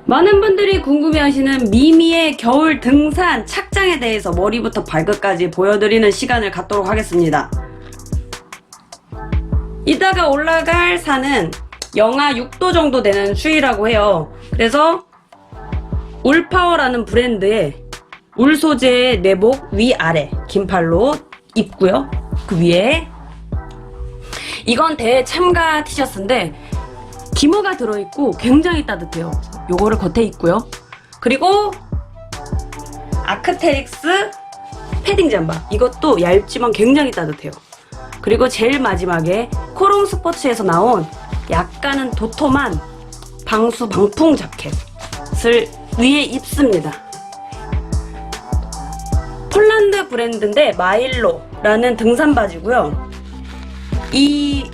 많은 분들이 궁금해하시는 미미의 겨울 등산 착장에 대해서 머리부터 발끝까지 보여드리는 시간을 갖도록 하겠습니다. 이따가 올라갈 산은 영하 6도 정도 되는 추위라고 해요. 그래서 울파워라는 브랜드의 울 소재의 내복 위아래 긴팔로 입고요. 그 위에 이건 대참가 티셔츠인데 기모가 들어있고 굉장히 따뜻해요. 요거를 겉에 입고요. 그리고 아크테릭스 패딩 잠바, 이것도 얇지만 굉장히 따뜻해요. 그리고 제일 마지막에 코롱 스포츠에서 나온 약간은 도톰한 방수 방풍 자켓을 위에 입습니다. 폴란드 브랜드인데 마일로라는 등산 바지고요. 이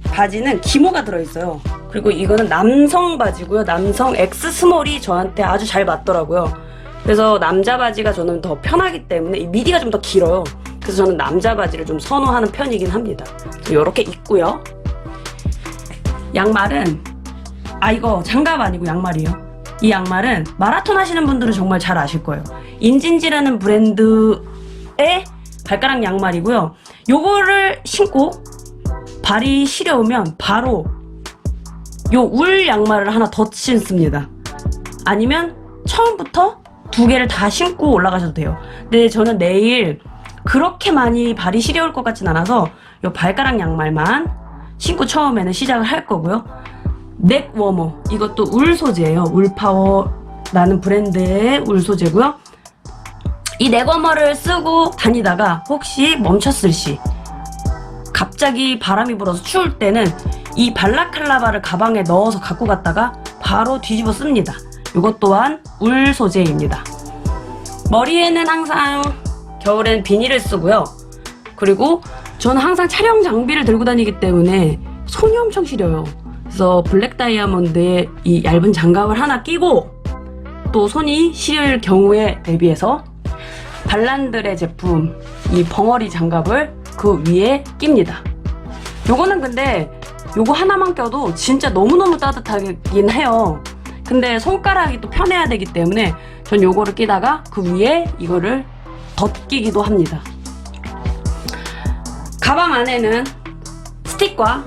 바지는 기모가 들어있어요. 그리고 이거는 남성 바지고요. 남성 X 스몰이 저한테 아주 잘 맞더라고요. 그래서 남자 바지가 저는 더 편하기 때문에 이 미디가 좀 더 길어요. 그래서 저는 남자 바지를 좀 선호하는 편이긴 합니다. 이렇게 입고요. 양말은 이거 장갑 아니고 양말이에요. 이 양말은 마라톤 하시는 분들은 정말 잘 아실 거예요. 인진지라는 브랜드의 발가락 양말이고요. 요거를 신고 발이 시려우면 바로 요 울 양말을 하나 더 신습니다. 아니면 처음부터 두 개를 다 신고 올라가셔도 돼요. 근데 저는 내일 그렇게 많이 발이 시려울 것 같진 않아서 요 발가락 양말만 신고 처음에는 시작을 할 거고요. 넥 워머, 이것도 울 소재예요. 울파워라는 브랜드의 울 소재고요. 이 넥 워머를 쓰고 다니다가 혹시 멈췄을 시, 갑자기 바람이 불어서 추울 때는 이 발라클라바를 가방에 넣어서 갖고 갔다가 바로 뒤집어 씁니다. 이것 또한 울 소재입니다. 머리에는 항상 겨울엔 비닐을 쓰고요. 그리고 저는 항상 촬영 장비를 들고 다니기 때문에 손이 엄청 시려요. 그래서 블랙 다이아몬드의 이 얇은 장갑을 하나 끼고, 또 손이 시릴 경우에 대비해서 발란드의 제품 이 벙어리 장갑을 그 위에 낍니다. 요거는 근데 요거 하나만 껴도 진짜 너무너무 따뜻하긴 해요. 근데 손가락이 또 편해야 되기 때문에 전 요거를 끼다가 그 위에 이거를 덧끼기도 합니다. 가방 안에는 스틱과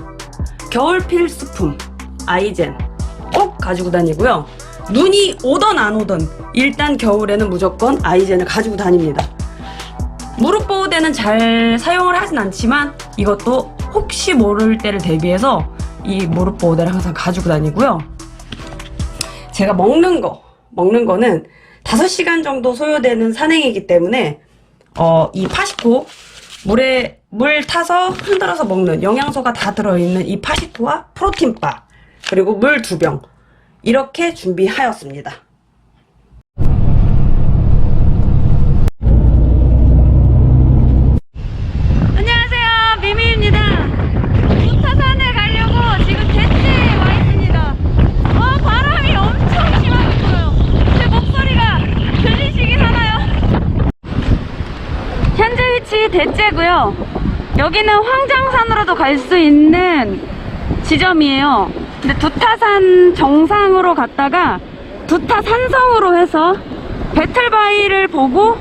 겨울 필수품 아이젠 꼭 가지고 다니고요. 눈이 오던 안 오던 일단 겨울에는 무조건 아이젠을 가지고 다닙니다. 무릎 보호대는 잘 사용을 하진 않지만 이것도 혹시 모를 때를 대비해서 이 무릎 보호대를 항상 가지고 다니고요. 제가 먹는 거는 5시간 정도 소요되는 산행이기 때문에 이 파시토, 물 타서 흔들어서 먹는 영양소가 다 들어있는 이 파시토와 프로틴바, 그리고 물 2병 이렇게 준비하였습니다. 안녕하세요, 미미입니다. 부타산에 가려고 지금 대치에 와 있습니다. 바람이 엄청 심하게 불어요. 제 목소리가 들리시긴 하나요? 현재 위치 대체고요. 여기는 황장산으로도 갈 수 있는 지점이에요. 근데 두타산 정상으로 갔다가 두타산성으로 해서 배틀바위를 보고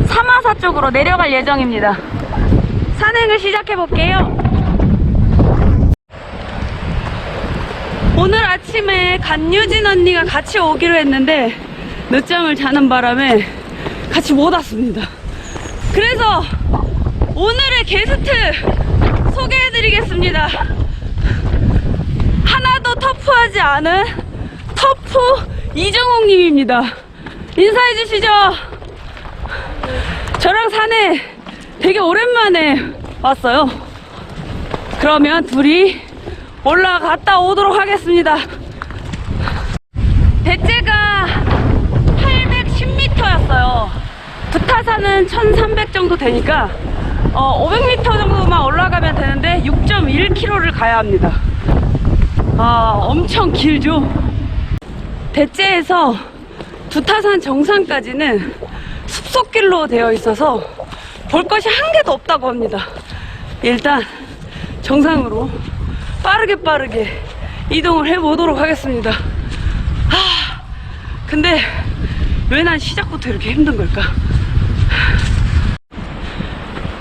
사마사 쪽으로 내려갈 예정입니다. 산행을 시작해 볼게요. 오늘 아침에 간유진 언니가 같이 오기로 했는데 늦잠을 자는 바람에 같이 못 왔습니다. 그래서 오늘의 게스트 소개해드리겠습니다. 하나도 터프하지 않은 터프 이정옥님입니다. 인사해주시죠. 저랑 산에 되게 오랜만에 왔어요. 그러면 둘이 올라갔다 오도록 하겠습니다. 대체가 810m였어요. 두타산은 1300 정도 되니까 500m 정도만 올라가면 되는데 6.1km를 가야 합니다. 엄청 길죠. 대체에서 두타산 정상까지는 숲속길로 되어 있어서 볼 것이 한 개도 없다고 합니다. 일단 정상으로 빠르게 이동을 해보도록 하겠습니다. 근데 왜 난 시작부터 이렇게 힘든 걸까?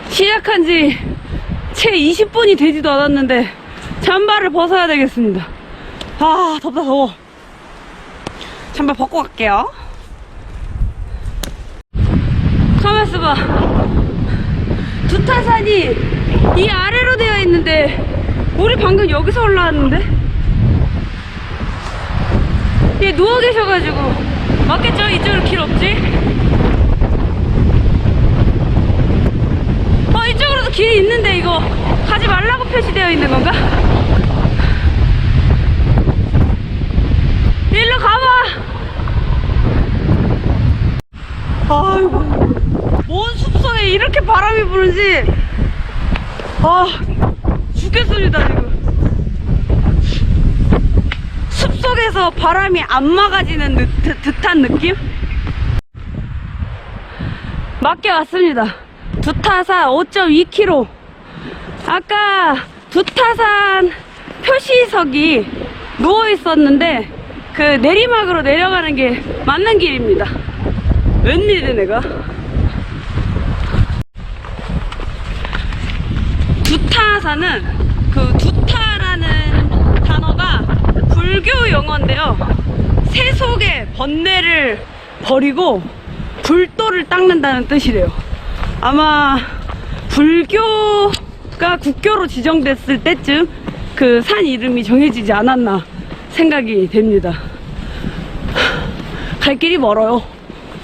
시작한 지 채 20분이 되지도 않았는데 잠바를 벗어야 되겠습니다. 아, 덥다 더워. 잠바 벗고 갈게요. 가만있어 봐. 두타산이 이 아래로 되어 있는데 우리 방금 여기서 올라왔는데? 얘 누워 계셔가지고 맞겠죠? 이쪽으로 길 없지? 이쪽으로도 길이 있는데 이거 가지 말라고 표시되어 있는 건가? 일로 가봐. 아이고, 뭔 숲속에 이렇게 바람이 부는지 죽겠습니다 지금. 숲속에서 바람이 안 막아지는 듯한 느낌? 맞게 왔습니다. 두타산 5.2km. 아까 두타산 표시석이 누워 있었는데 그 내리막으로 내려가는 게 맞는 길입니다. 웬일이야 내가. 두타산은 그 두타라는 단어가 불교 용어인데요. 세속의 번뇌를 버리고 불도를 닦는다는 뜻이래요. 아마 불교가 국교로 지정됐을 때쯤 그 산 이름이 정해지지 않았나 생각이 됩니다. 갈 길이 멀어요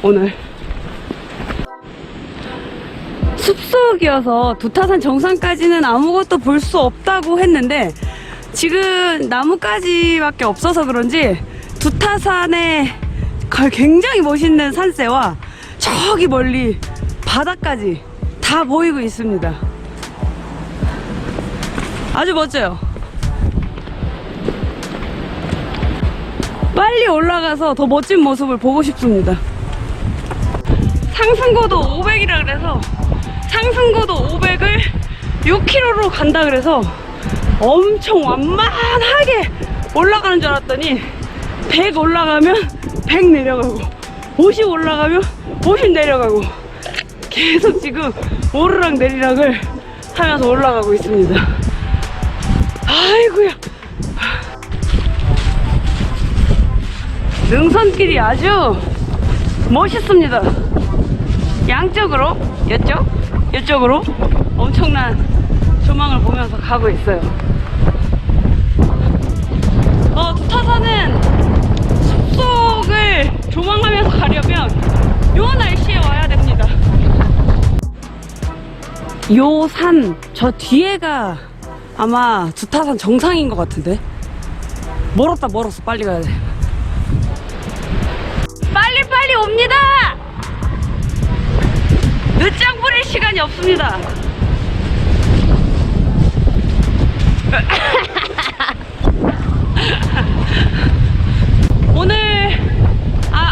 오늘. 숲속이어서 두타산 정상까지는 아무것도 볼 수 없다고 했는데 지금 나뭇가지밖에 없어서 그런지 두타산의 굉장히 멋있는 산세와 저기 멀리 바다까지 다 보이고 있습니다. 아주 멋져요. 빨리 올라가서 더 멋진 모습을 보고 싶습니다. 상승고도 500이라 그래서 상승고도 500을 6km로 간다 그래서 엄청 완만하게 올라가는 줄 알았더니 100 올라가면 100 내려가고 50 올라가면 50 내려가고 계속 지금 오르락 내리락을 하면서 올라가고 있습니다. 아이고야. 능선길이 아주 멋있습니다. 양쪽으로 이쪽으로 엄청난 조망을 보면서 가고 있어요. 두타산은 숲속을 조망하면서 가려면 요 날씨에 와야 됩니다. 요 산 저 뒤에가 아마 두타산 정상인 것 같은데. 멀었어 빨리 가야 돼. 빨리 옵니다. 늦장 부릴 시간이 없습니다. 오늘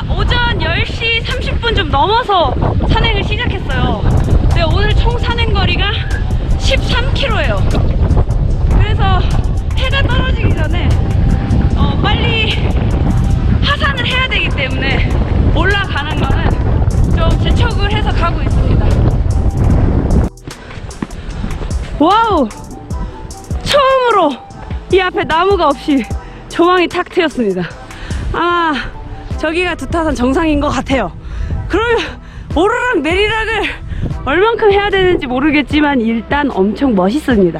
오전 10시 30분 좀 넘어서 산행을 시작했어요. 근데 오늘 총 산행 거리가 13km예요. 그래서 해가 떨어지기 전에 빨리 하산을 해야 되기 때문에 올라가는 거는 좀 재촉을 해서 가고 있습니다. 와우! 처음으로 이 앞에 나무가 없이 조망이 탁 트였습니다. 아마 저기가 두타산 정상인 것 같아요. 그러면 오르락 내리락을 얼만큼 해야 되는지 모르겠지만 일단 엄청 멋있습니다.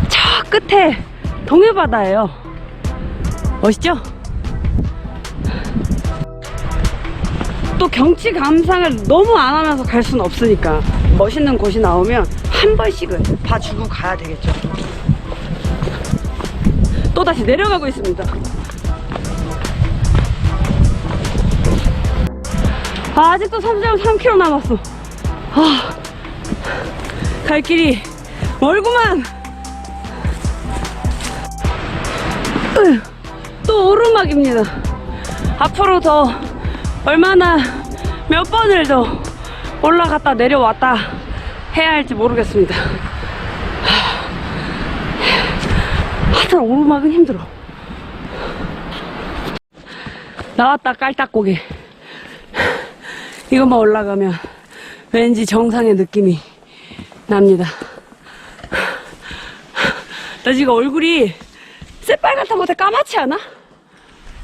저 끝에 동해바다예요. 멋있죠? 또 경치 감상을 너무 안 하면서 갈 수는 없으니까 멋있는 곳이 나오면 한 번씩은 봐주고 가야 되겠죠. 또 다시 내려가고 있습니다. 아직도 3.3km 남았어. 갈 길이 멀구만. 또 오르막입니다. 앞으로 더 얼마나 몇 번을 더 올라갔다 내려왔다 해야 할지 모르겠습니다. 하여튼 오르막은 힘들어. 나왔다, 깔딱고개. 이것만 올라가면 왠지 정상의 느낌이 납니다. 나 지금 얼굴이 새빨갛다고 까맣지 않아?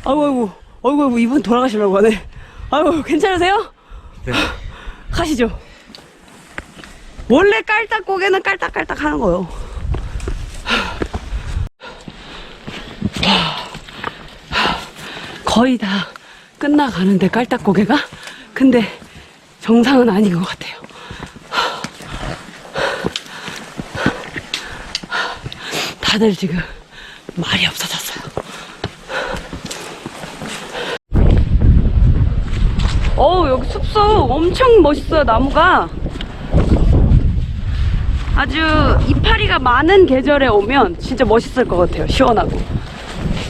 아이고, 이분 돌아가시려고 하네. 아이고, 괜찮으세요? 네. 가시죠. 원래 깔딱고개는 깔딱깔딱 하는 거요. 거의 다 끝나가는데, 깔딱고개가? 근데 정상은 아닌 것 같아요. 다들 지금 말이 없어졌어요. 여기 숲속 엄청 멋있어요, 나무가. 아주 이파리가 많은 계절에 오면 진짜 멋있을 것 같아요, 시원하고.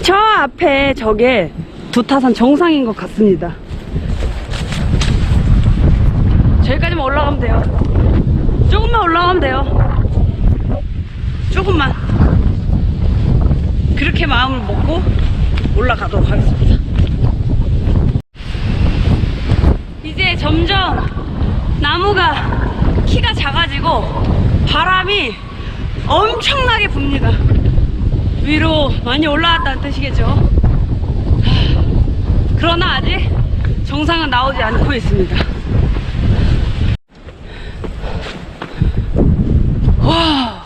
저 앞에 저게 두타산 정상인 것 같습니다. 저기까지만 올라가면 돼요. 조금만 올라가면 돼요. 조금만. 그렇게 마음을 먹고 올라가도록 하겠습니다. 이제 점점 나무가 키가 작아지고 바람이 엄청나게 붑니다. 위로 많이 올라왔다는 뜻이겠죠. 그러나 아직 정상은 나오지 않고 있습니다. 와.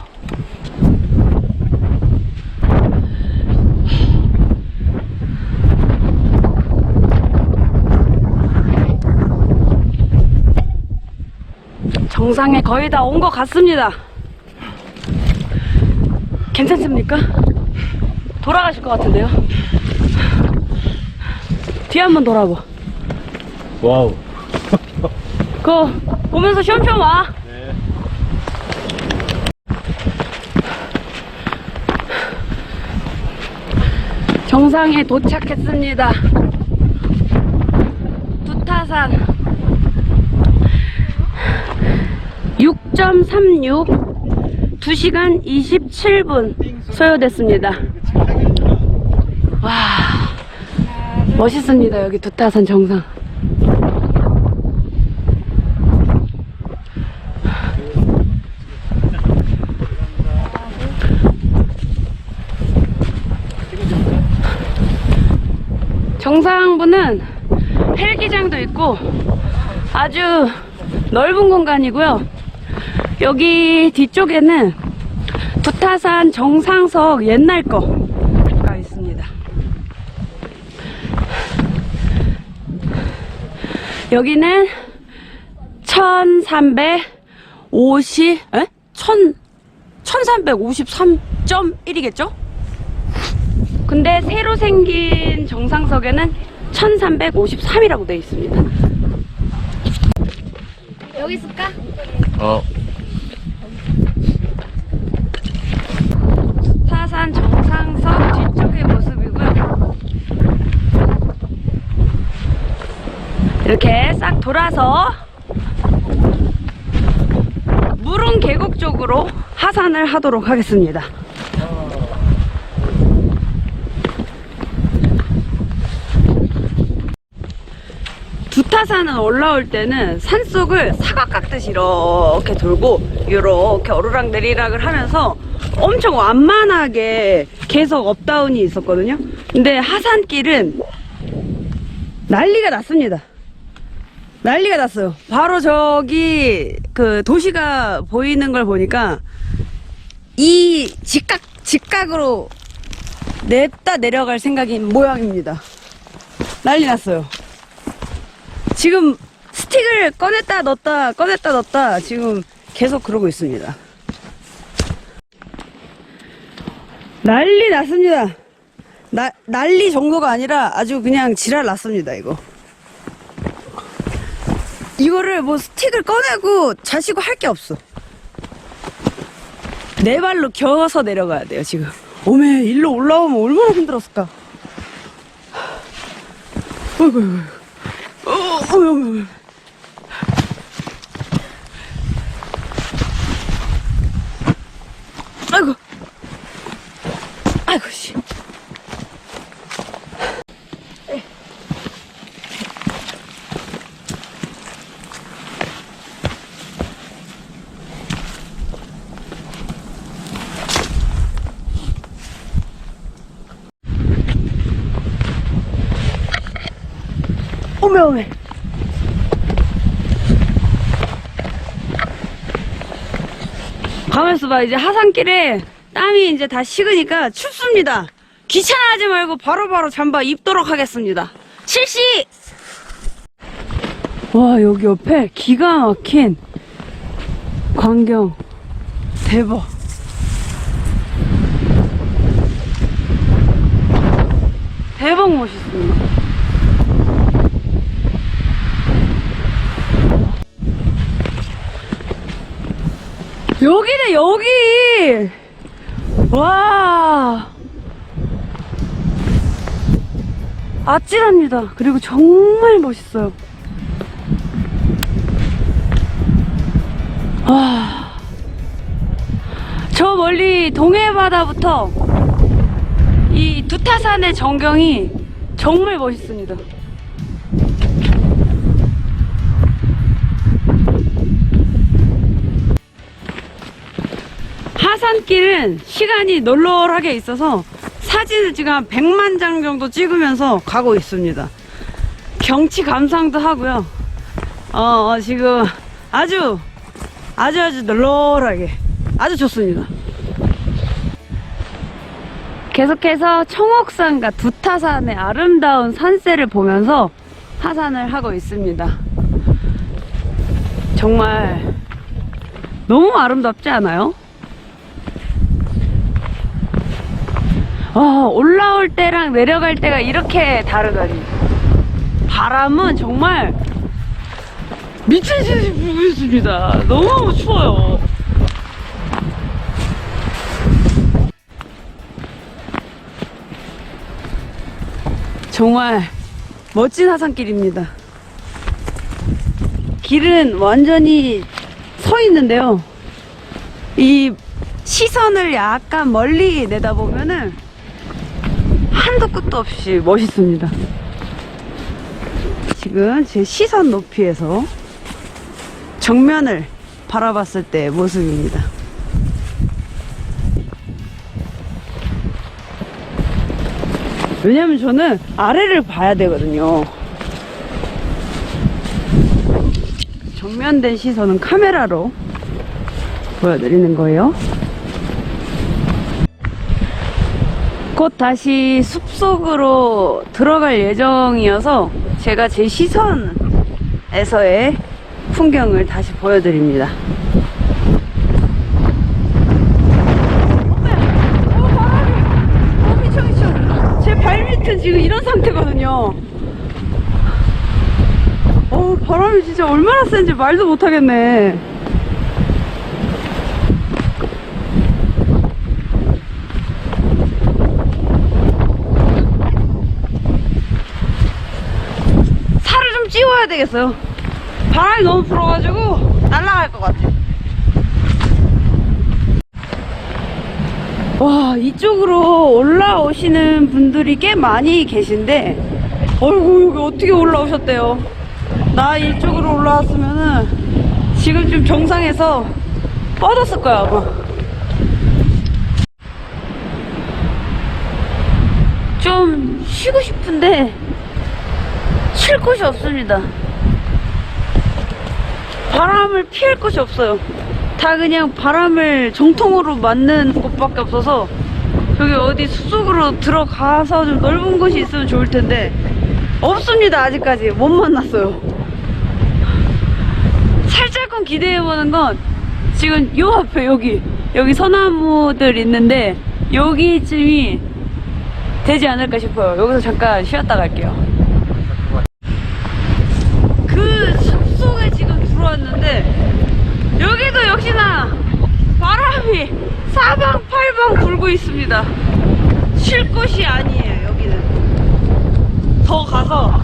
정상에 거의 다 온 것 같습니다. 괜찮습니까? 돌아가실 것 같은데요? 뒤에 한번 돌아봐. 와우. 그거 보면서 쉬엄쉬엄 와. 네. 정상에 도착했습니다. 두타산 6.36 2시간 27분 소요됐습니다. 와, 멋있습니다. 여기 두타산 정상. 정상부는 헬기장도 있고 아주 넓은 공간이고요. 여기 뒤쪽에는 두타산 정상석 옛날 거가 있습니다. 여기는 1353.1이겠죠? 근데 새로 생긴 정상석에는 1353이라고 되어 있습니다. 여기 있을까? 두타산 정상석 뒤쪽의 모습이고요. 이렇게 싹 돌아서 무릉 계곡 쪽으로 하산을 하도록 하겠습니다. 두타산은 올라올 때는 산속을 사각 깎듯이 이렇게 돌고 이렇게 오르락 내리락을 하면서 엄청 완만하게 계속 업다운이 있었거든요. 근데 하산길은 난리가 났습니다. 난리가 났어요. 바로 저기 그 도시가 보이는 걸 보니까 이 직각으로 냅다 내려갈 생각인 모양입니다. 난리 났어요. 지금 스틱을 꺼냈다 넣었다 지금 계속 그러고 있습니다. 난리 났습니다. 난리 정도가 아니라 아주 그냥 지랄 났습니다. 이거를 뭐 스틱을 꺼내고 자시고 할 게 없어. 네 발로 겨서 내려가야 돼요. 지금 오메 일로 올라오면 얼마나 힘들었을까. 어이구. 아이고 씨. 위험해. 가만있어 봐. 이제 하산길에 땀이 이제 다 식으니까 춥습니다. 귀찮아하지 말고 바로바로 잠바 입도록 하겠습니다. 실시! 와, 여기 옆에 기가 막힌 광경. 대박. 대박 멋있습니다. 여기네, 여기! 와. 아찔합니다. 그리고 정말 멋있어요. 와. 저 멀리 동해바다부터 이 두타산의 전경이 정말 멋있습니다. 하산길은 시간이 널널하게 있어서 사진을 지금 한 100만 장 정도 찍으면서 가고 있습니다. 경치 감상도 하고요. 지금 아주 널널하게 아주 좋습니다. 계속해서 청옥산과 두타산의 아름다운 산세를 보면서 하산을 하고 있습니다. 정말 너무 아름답지 않아요? 올라올 때랑 내려갈 때가 이렇게 다르다니. 바람은 정말 미친 듯이 불고 있습니다. 너무 추워요. 정말 멋진 하산길입니다. 길은 완전히 서 있는데요. 이 시선을 약간 멀리 내다보면은 한도 끝도 없이 멋있습니다. 지금 제 시선 높이에서 정면을 바라봤을 때의 모습입니다. 왜냐면 저는 아래를 봐야 되거든요. 정면된 시선은 카메라로 보여드리는 거예요. 곧 다시 숲속으로 들어갈 예정이어서 제가 제 시선에서의 풍경을 다시 보여드립니다. 제 발밑은 지금 이런 상태거든요. 바람이 진짜 얼마나 센지 말도 못하겠네. 살을 좀 찌워야 되겠어요. 바람이 너무 불어가지고 날아갈 것 같아. 와, 이쪽으로 올라오시는 분들이 꽤 많이 계신데, 어이구, 여기 어떻게 올라오셨대요? 나 이쪽으로 올라왔으면은 지금쯤 정상에서 뻗었을 거야, 아마. 좀 쉬고 싶은데 쉴 곳이 없습니다. 바람을 피할 곳이 없어요. 다 그냥 바람을 정통으로 맞는 곳밖에 없어서 저기 어디 숲속으로 들어가서 좀 넓은 곳이 있으면 좋을 텐데 없습니다. 아직까지 못 만났어요. 살짝은 기대해보는 건 지금 요 앞에 여기 소나무들 있는데 여기쯤이 되지 않을까 싶어요. 여기서 잠깐 쉬었다 갈게요. 그 숲속에 지금 들어왔는데 여기도 역시나 바람이 사방팔방 불고 있습니다. 쉴 곳이 아니에요. 여기는 더 가서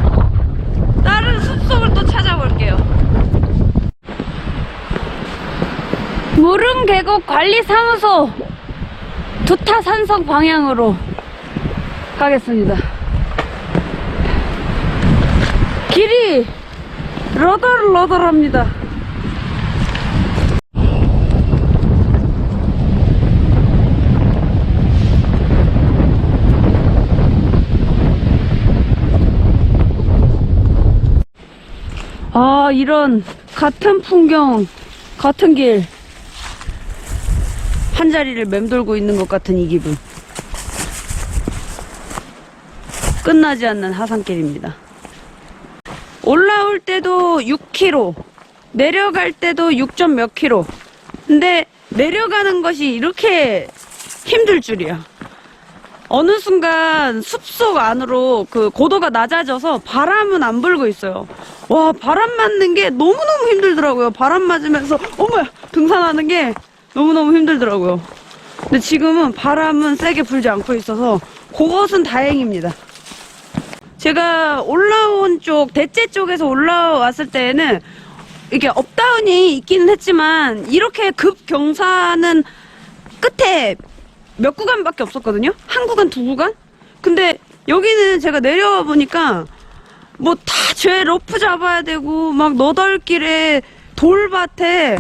다른 숲속을 또 찾아볼게요. 무릉계곡 관리사무소 두타산성 방향으로 가겠습니다. 길이 러덜러덜합니다. 이런 같은 풍경, 같은 길, 한 자리를 맴돌고 있는 것 같은 이 기분. 끝나지 않는 하산길입니다. 올라올 때도 6km, 내려갈 때도 6점 몇 킬로. 근데 내려가는 것이 이렇게 힘들 줄이야. 어느 순간 숲속 안으로 그 고도가 낮아져서 바람은 안 불고 있어요. 와, 바람 맞는 게 너무너무 힘들더라고요. 바람 맞으면서 어머야 등산하는 게 너무너무 힘들더라고요. 근데 지금은 바람은 세게 불지 않고 있어서 그것은 다행입니다. 제가 올라온 쪽, 대째 쪽에서 올라왔을 때에는 이게 업다운이 있기는 했지만 이렇게 급경사는 끝에 몇 구간밖에 없었거든요. 한 구간, 두 구간. 근데 여기는 제가 내려와 보니까 뭐 다 죄 러프 잡아야 되고 막 너덜길에 돌밭에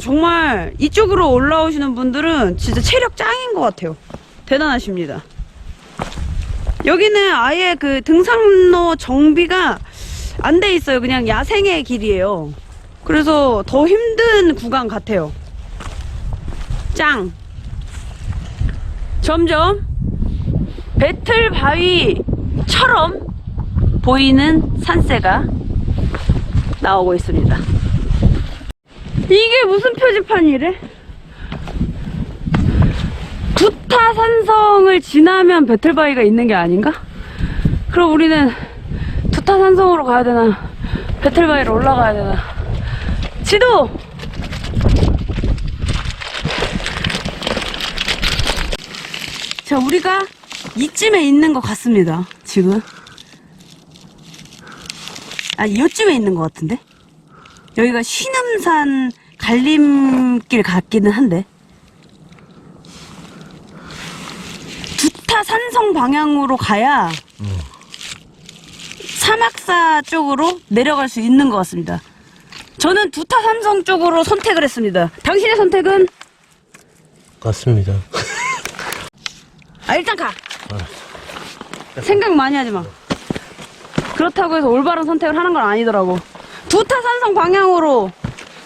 정말 이쪽으로 올라오시는 분들은 진짜 체력 짱인 것 같아요. 대단하십니다. 여기는 아예 그 등산로 정비가 안 돼 있어요. 그냥 야생의 길이에요. 그래서 더 힘든 구간 같아요. 짱! 점점 배틀 바위처럼 보이는 산세가 나오고 있습니다. 이게 무슨 표지판이래? 두타산성을 지나면 배틀바위가 있는 게 아닌가? 그럼 우리는 두타산성으로 가야 되나? 배틀바위로 올라가야 되나? 지도! 자, 우리가 이쯤에 있는 것 같습니다. 지금. 이쯤에 있는 것 같은데? 여기가 신음산 갈림길 같기는 한데. 두타산성 방향으로 가야 사막사 쪽으로 내려갈 수 있는 것 같습니다. 저는 두타산성 쪽으로 선택을 했습니다. 당신의 선택은? 같습니다. 일단 가. 생각 많이 하지 마. 그렇다고 해서 올바른 선택을 하는 건 아니더라고. 두타산성 방향으로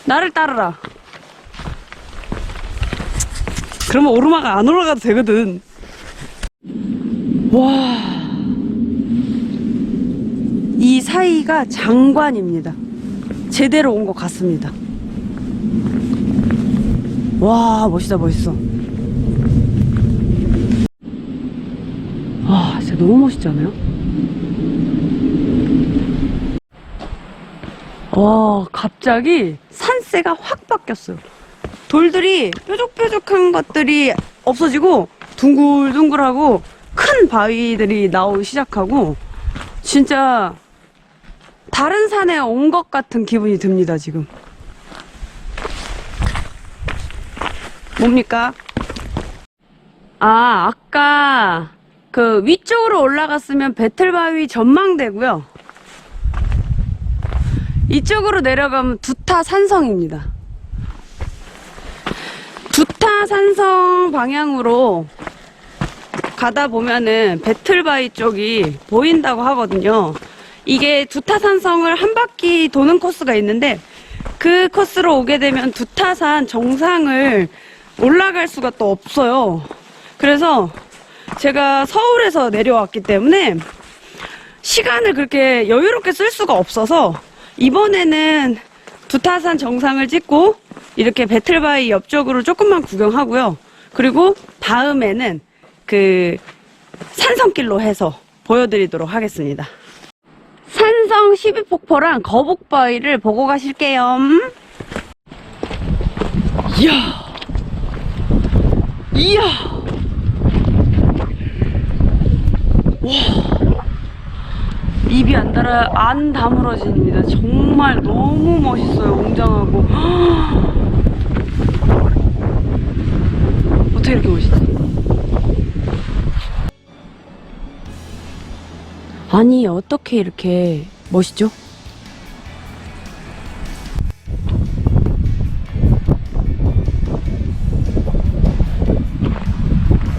나를 따르라. 그러면 오르막가 안 올라가도 되거든. 와, 이 사이가 장관입니다. 제대로 온 것 같습니다. 와, 멋있다, 멋있어. 와, 진짜 너무 멋있지 않아요? 와, 갑자기 산세가 확 바뀌었어요. 돌들이 뾰족뾰족한 것들이 없어지고 둥글둥글하고 큰 바위들이 나오기 시작하고 진짜 다른 산에 온 것 같은 기분이 듭니다, 지금. 뭡니까? 아까 그 위쪽으로 올라갔으면 배틀바위 전망대고요. 이쪽으로 내려가면 두타산성입니다. 두타산성 방향으로 가다 보면은 배틀바위 쪽이 보인다고 하거든요. 이게 두타산성을 한 바퀴 도는 코스가 있는데 그 코스로 오게 되면 두타산 정상을 올라갈 수가 또 없어요. 그래서 제가 서울에서 내려왔기 때문에 시간을 그렇게 여유롭게 쓸 수가 없어서 이번에는 두타산 정상을 찍고 이렇게 배틀바위 옆쪽으로 조금만 구경하고요. 그리고 다음에는 그 산성길로 해서 보여드리도록 하겠습니다. 산성 12폭포랑 거북바위를 보고 가실게요. 이야, 이야, 와, 입이 안 다물어집니다. 정말 너무 멋있어요. 웅장하고. 어떻게 이렇게 멋있지? 아니, 어떻게 이렇게 멋있죠?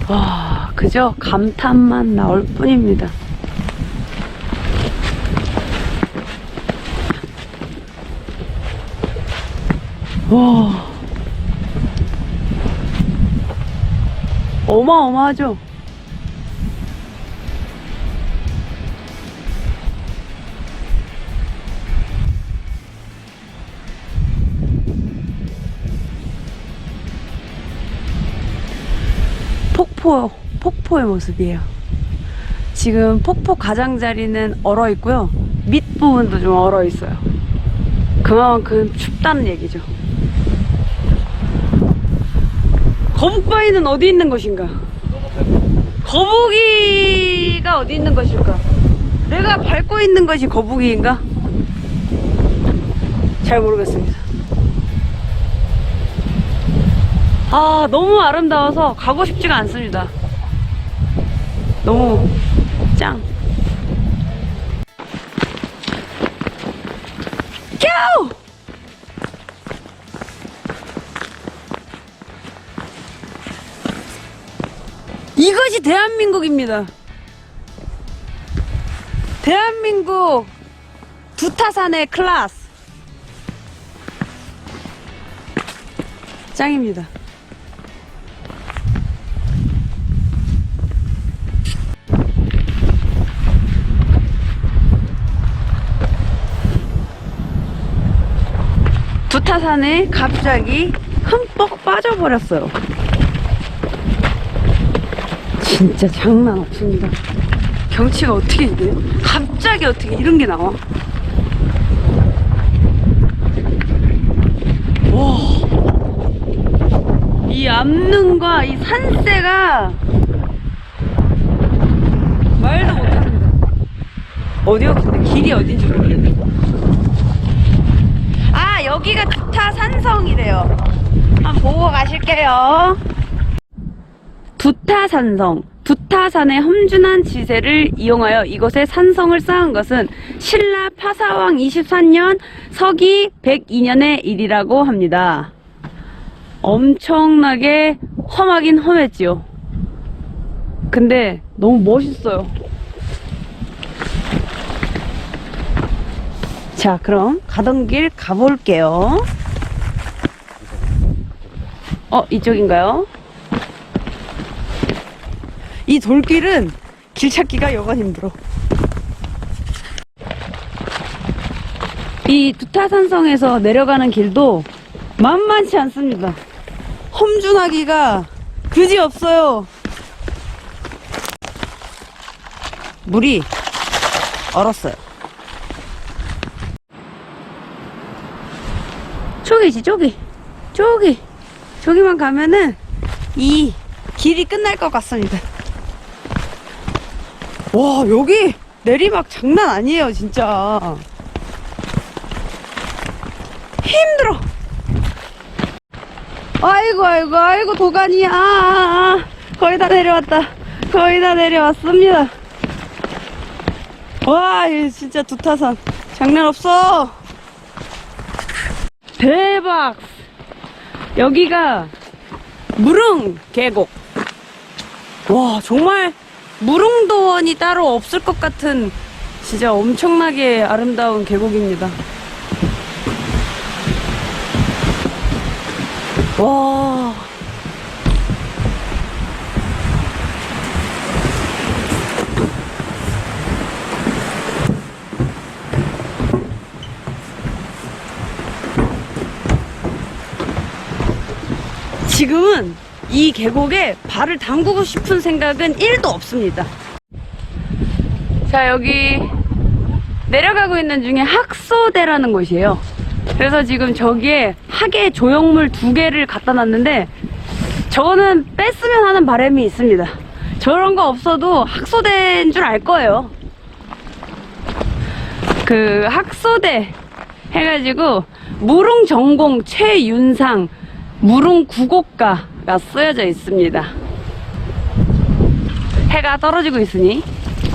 와, 그저 감탄만 나올 뿐입니다. 와, 어마어마하죠? 폭포의 모습이에요. 지금 폭포 가장자리는 얼어 있고요. 밑부분도 좀 얼어 있어요. 그만큼 춥다는 얘기죠. 거북바위는 어디 있는 것인가? 거북이가 어디 있는 것일까? 내가 밟고 있는 것이 거북이인가? 잘 모르겠습니다. 아, 너무 아름다워서 가고 싶지가 않습니다. 너무 짱. 꺄우! 이것이 대한민국입니다. 대한민국 두타산의 클래스. 짱입니다. 두타산에 갑자기 흠뻑 빠져버렸어요. 진짜 장난 없습니다. 경치가 어떻게 이래요? 갑자기 어떻게 이런 게 나와? 와, 이 암릉과 이 산세가 말도 못합니다. 어디요? 근데 길이 어딘지 모르겠네. 아, 여기가 두타산성이래요. 한번 보고 가실게요. 두타산성. 두타산의 험준한 지세를 이용하여 이곳에 산성을 쌓은 것은 신라 파사왕 24년 서기 102년의 일이라고 합니다. 엄청나게 험하긴 험했지요. 근데 너무 멋있어요. 자, 그럼 가던 길 가볼게요. 이쪽인가요? 이 돌길은 길 찾기가 여간 힘들어. 이 두타산성에서 내려가는 길도 만만치 않습니다. 험준하기가 그지없어요. 물이 얼었어요. 저기지, 저기만 가면은 이 길이 끝날 것 같습니다. 와, 여기 내리막 장난 아니에요, 진짜. 힘들어. 아이고, 도가니야. 거의 다 내려왔습니다. 와, 이 진짜 두타산 장난 없어. 대박. 여기가 무릉 계곡. 와, 정말 무릉도원이 따로 없을 것 같은 진짜 엄청나게 아름다운 계곡입니다. 와. 지금은 이 계곡에 발을 담그고 싶은 생각은 1도 없습니다. 자, 여기 내려가고 있는 중에 학소대라는 곳이에요. 그래서 지금 저기에 학예 조형물 2개를 갖다 놨는데 저거는 뺐으면 하는 바람이 있습니다. 저런 거 없어도 학소대인 줄 알 거예요. 그 학소대 해가지고 무릉전공 최윤상 무릉구곡가가 쓰여져 있습니다. 해가 떨어지고 있으니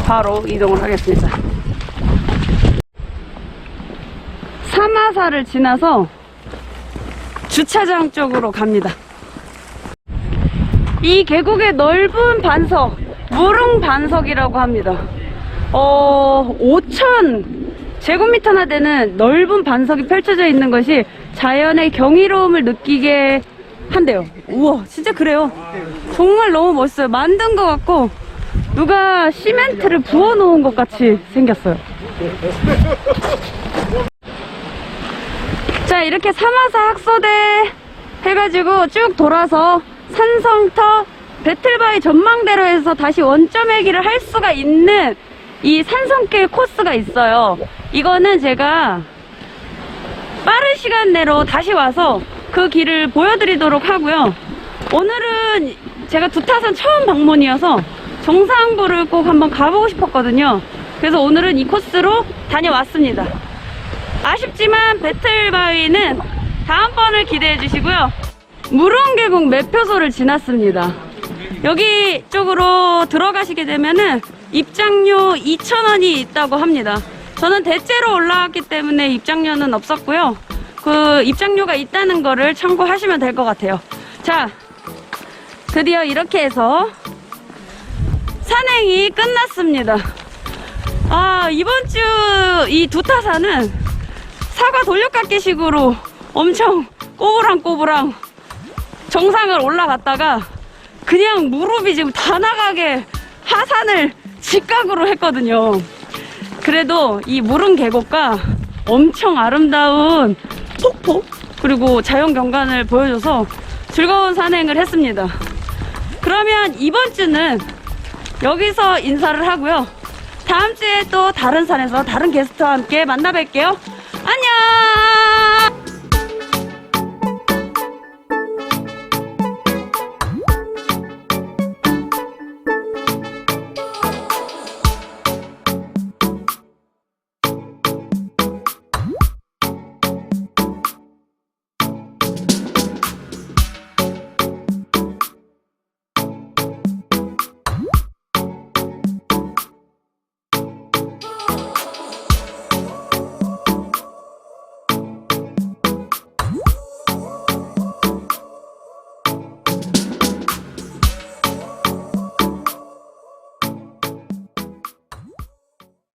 바로 이동을 하겠습니다. 사마사를 지나서 주차장 쪽으로 갑니다. 이 계곡의 넓은 반석, 무릉반석이라고 합니다. 5,000 제곱미터나 되는 넓은 반석이 펼쳐져 있는 것이 자연의 경이로움을 느끼게 한대요. 우와, 진짜 그래요. 정말 너무 멋있어요. 만든 것 같고 누가 시멘트를 부어놓은 것 같이 생겼어요. 자, 이렇게 사마사 학소대 해가지고 쭉 돌아서 산성터 배틀바위 전망대로에서 다시 원점회기를 할 수가 있는 이 산성길 코스가 있어요. 이거는 제가 빠른 시간 내로 다시 와서 그 길을 보여드리도록 하고요. 오늘은 제가 두타산 처음 방문이어서 정상부를 꼭 한번 가보고 싶었거든요. 그래서 오늘은 이 코스로 다녀왔습니다. 아쉽지만 배틀바위는 다음번을 기대해 주시고요. 무릉계곡 매표소를 지났습니다. 여기 쪽으로 들어가시게 되면은 입장료 2,000원이 있다고 합니다. 저는 대체로 올라왔기 때문에 입장료는 없었고요. 그 입장료가 있다는 거를 참고하시면 될 것 같아요. 자, 드디어 이렇게 해서 산행이 끝났습니다. 아, 이번 주 이 두타산은 사과 돌려깎기식으로 엄청 꼬부랑꼬부랑 정상을 올라갔다가 그냥 무릎이 지금 다 나가게 하산을 직각으로 했거든요. 그래도 이 무릉계곡과 엄청 아름다운 폭포 그리고 자연경관을 보여줘서 즐거운 산행을 했습니다. 그러면 이번 주는 여기서 인사를 하고요. 다음 주에 또 다른 산에서 다른 게스트와 함께 만나 뵐게요. 안녕!